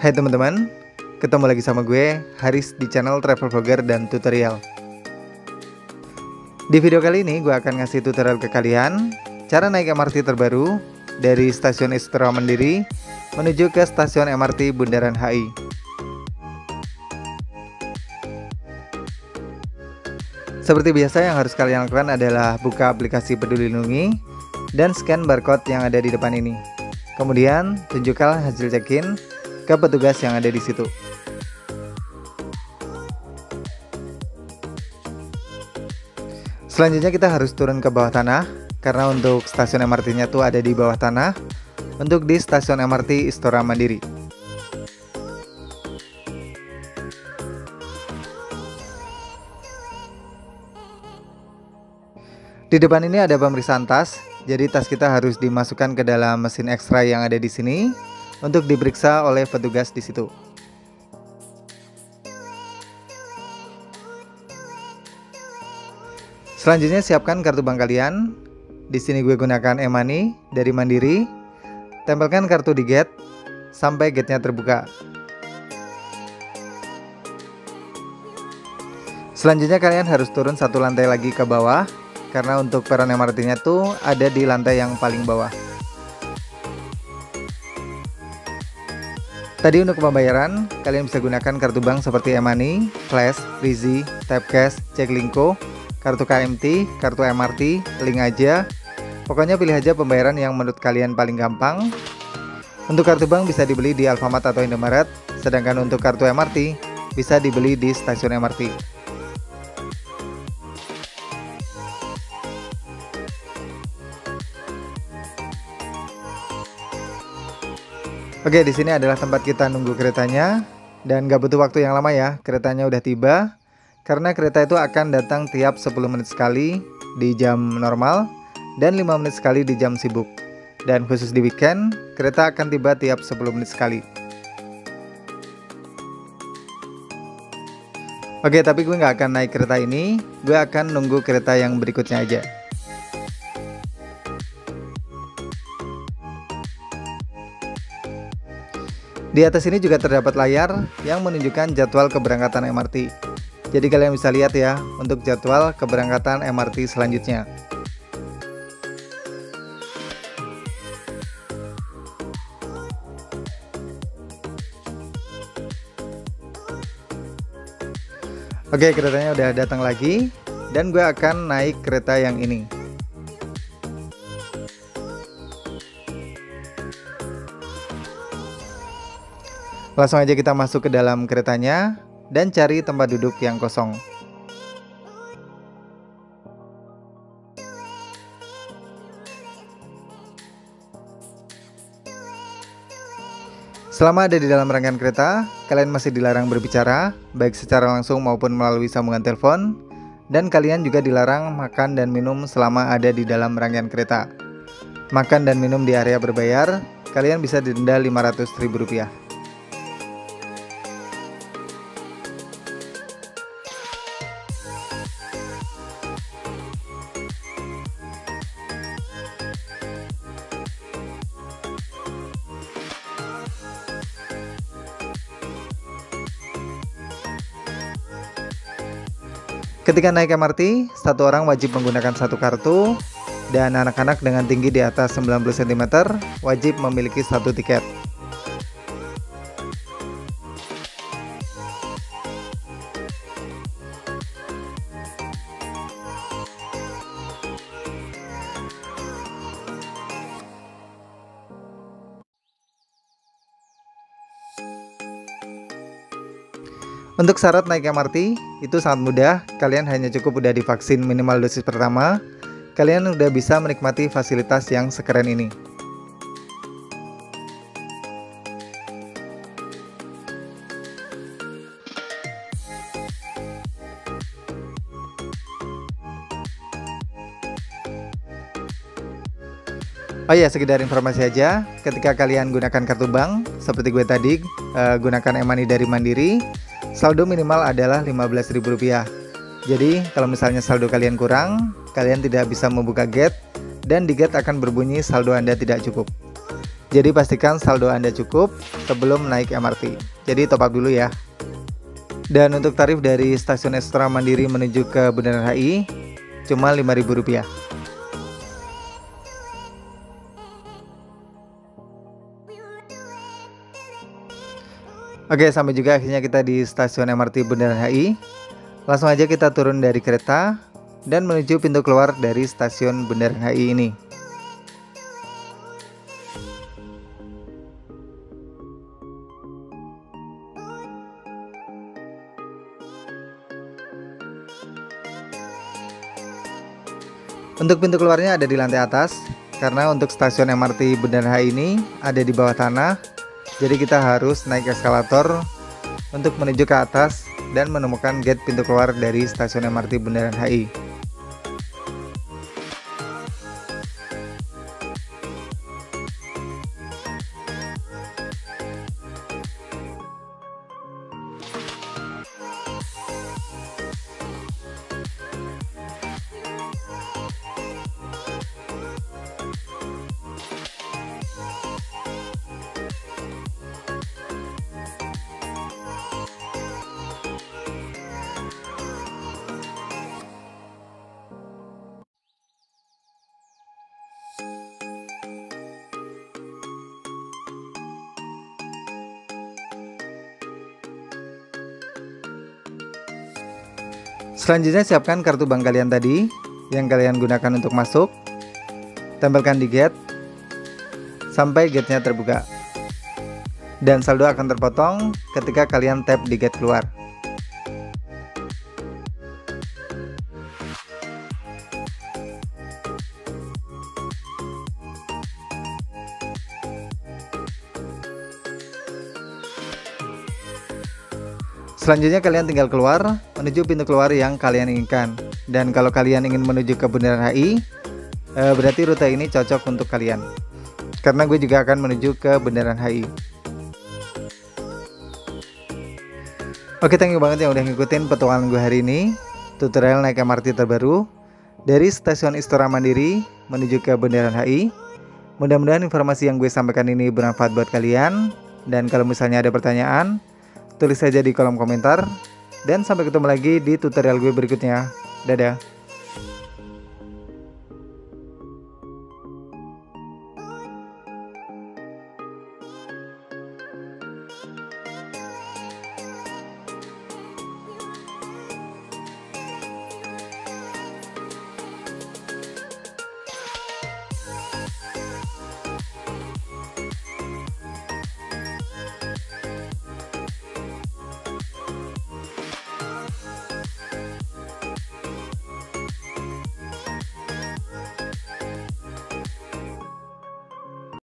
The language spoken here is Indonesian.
Hai teman-teman, ketemu lagi sama gue, Haris di channel Travel Vlogger dan Tutorial. Di video kali ini gue akan ngasih tutorial ke kalian cara naik MRT terbaru dari stasiun Istora Mandiri menuju ke stasiun MRT Bundaran HI. Seperti biasa, yang harus kalian lakukan adalah buka aplikasi Peduli Lindungi dan scan barcode yang ada di depan ini. Kemudian tunjukkan hasil check-in ke petugas yang ada di situ. Selanjutnya kita harus turun ke bawah tanah, karena untuk stasiun MRT-nya tuh ada di bawah tanah, untuk di stasiun MRT Istora Mandiri. Di depan ini ada pemeriksaan tas, jadi tas kita harus dimasukkan ke dalam mesin X-ray yang ada di sini untuk diperiksa oleh petugas di situ. Selanjutnya siapkan kartu bank kalian. Di sini gue gunakan e-money dari Mandiri. Tempelkan kartu di gate sampai gate-nya terbuka. Selanjutnya kalian harus turun satu lantai lagi ke bawah, karena untuk peron MRT-nya tuh ada di lantai yang paling bawah. Tadi untuk pembayaran, kalian bisa gunakan kartu bank seperti e-money, flash, Freezy, tap cash, Jaklingko, kartu KMT, kartu MRT, link aja. Pokoknya pilih aja pembayaran yang menurut kalian paling gampang. Untuk kartu bank bisa dibeli di Alfamart atau Indomaret, sedangkan untuk kartu MRT bisa dibeli di stasiun MRT. Oke, di sini adalah tempat kita nunggu keretanya, dan gak butuh waktu yang lama ya, keretanya udah tiba. Karena kereta itu akan datang tiap 10 menit sekali di jam normal dan 5 menit sekali di jam sibuk. Dan khusus di weekend, kereta akan tiba tiap 10 menit sekali. Oke, tapi gue gak akan naik kereta ini, gue akan nunggu kereta yang berikutnya aja. Di atas ini juga terdapat layar yang menunjukkan jadwal keberangkatan MRT. Jadi kalian bisa lihat ya untuk jadwal keberangkatan MRT selanjutnya. Oke, keretanya udah datang lagi dan gue akan naik kereta yang ini. Langsung aja kita masuk ke dalam keretanya dan cari tempat duduk yang kosong. Selama ada di dalam rangkaian kereta, kalian masih dilarang berbicara, baik secara langsung maupun melalui sambungan telepon, dan kalian juga dilarang makan dan minum selama ada di dalam rangkaian kereta. Makan dan minum di area berbayar, kalian bisa didenda Rp500.000. Ketika naik MRT, satu orang wajib menggunakan satu kartu, dan anak-anak dengan tinggi di atas 90 cm wajib memiliki satu tiket. Untuk syarat naik MRT itu sangat mudah, kalian hanya cukup udah divaksin minimal dosis pertama, kalian udah bisa menikmati fasilitas yang sekeren ini. Oh iya, sekedar informasi aja, ketika kalian gunakan kartu bank, seperti gue tadi, gunakan e-money dari Mandiri, saldo minimal adalah Rp15.000. Jadi, kalau misalnya saldo kalian kurang, kalian tidak bisa membuka gate, dan di gate akan berbunyi saldo Anda tidak cukup. Jadi pastikan saldo Anda cukup sebelum naik MRT. Jadi top up dulu ya. Dan untuk tarif dari stasiun Istora Mandiri menuju ke Bundaran HI cuma Rp5.000. Oke, sampai juga akhirnya kita di stasiun MRT Bundaran HI. Langsung aja kita turun dari kereta dan menuju pintu keluar dari stasiun Bundaran HI ini. Untuk pintu keluarnya ada di lantai atas, karena untuk stasiun MRT Bundaran HI ini ada di bawah tanah, jadi kita harus naik eskalator untuk menuju ke atas dan menemukan gate pintu keluar dari stasiun MRT Bundaran HI. Selanjutnya siapkan kartu bank kalian tadi yang kalian gunakan untuk masuk. Tempelkan di gate sampai gate-nya terbuka. Dan saldo akan terpotong ketika kalian tap di gate keluar. Selanjutnya kalian tinggal keluar menuju pintu keluar yang kalian inginkan. Dan kalau kalian ingin menuju ke Bundaran HI, berarti rute ini cocok untuk kalian. Karena gue juga akan menuju ke Bundaran HI. Oke, thank you banget yang udah ngikutin petualangan gue hari ini. Tutorial naik MRT terbaru dari stasiun Istora Mandiri menuju ke Bundaran HI. Mudah-mudahan informasi yang gue sampaikan ini bermanfaat buat kalian. Dan kalau misalnya ada pertanyaan, tulis saja di kolom komentar. Dan sampai ketemu lagi di tutorial gue berikutnya. Dadah.